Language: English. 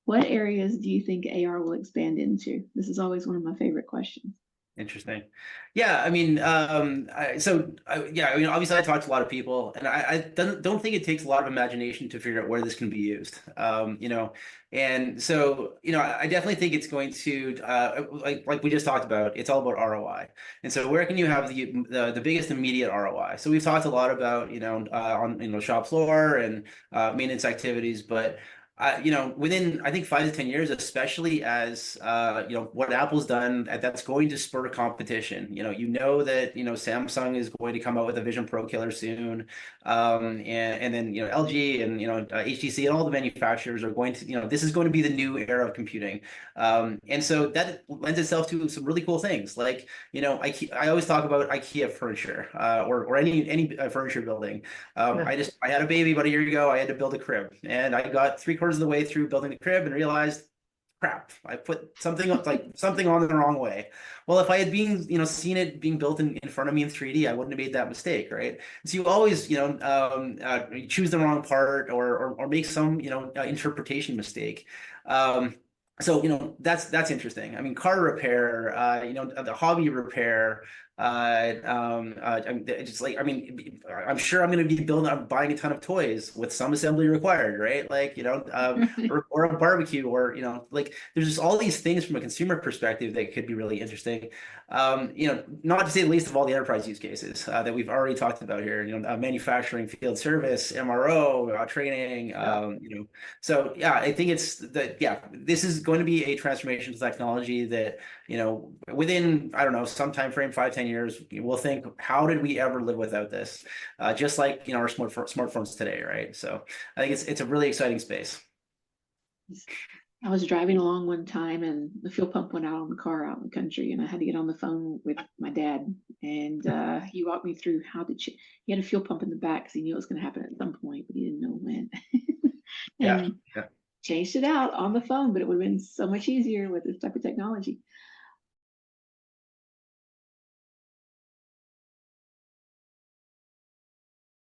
What areas do you think AR will expand into? This is always one of my favorite questions. Interesting. Yeah, I mean, yeah, I mean, obviously, I talked to a lot of people, and I don't think it takes a lot of imagination to figure out where this can be used. And so, I definitely think it's going to, like we just talked about, it's all about ROI. And so, where can you have the biggest immediate ROI? So we've talked a lot about, on shop floor and maintenance activities, but within I think 5 to 10 years, especially as what Apple's done, that's going to spur competition. That Samsung is going to come out with a Vision Pro killer soon, and then LG and HTC and all the manufacturers are going to this is going to be the new era of computing, and so that lends itself to some really cool things like I always talk about IKEA furniture or any furniture building. Yeah. I had a baby about a year ago. I had to build a crib, and I got three-quarters of the way through building the crib and realized, crap, I put something something on the wrong way. Well, if I had seen it being built in front of me in 3D, I wouldn't have made that mistake, right? So you always you choose the wrong part or make some interpretation mistake. So that's interesting. I mean, car repair, the hobby repair. Just like, I mean, I'm sure I'm going to be buying a ton of toys with some assembly required, right? Like, or a barbecue, or like there's just all these things from a consumer perspective that could be really interesting. Not to say the least of all the enterprise use cases that we've already talked about here. Manufacturing, field service, MRO, training. Yeah. So yeah, I think this is going to be a transformational technology that within, I don't know, some time frame, 5, 10 years, we'll think, how did we ever live without this? Just like our smartphones today, right? So I think it's a really exciting space. I was driving along one time and the fuel pump went out on the car out in the country, and I had to get on the phone with my dad. And he walked me through how to he had a fuel pump in the back because he knew it was going to happen at some point, but he didn't know when. Yeah. And Yeah. changed it out on the phone, but it would have been so much easier with this type of technology.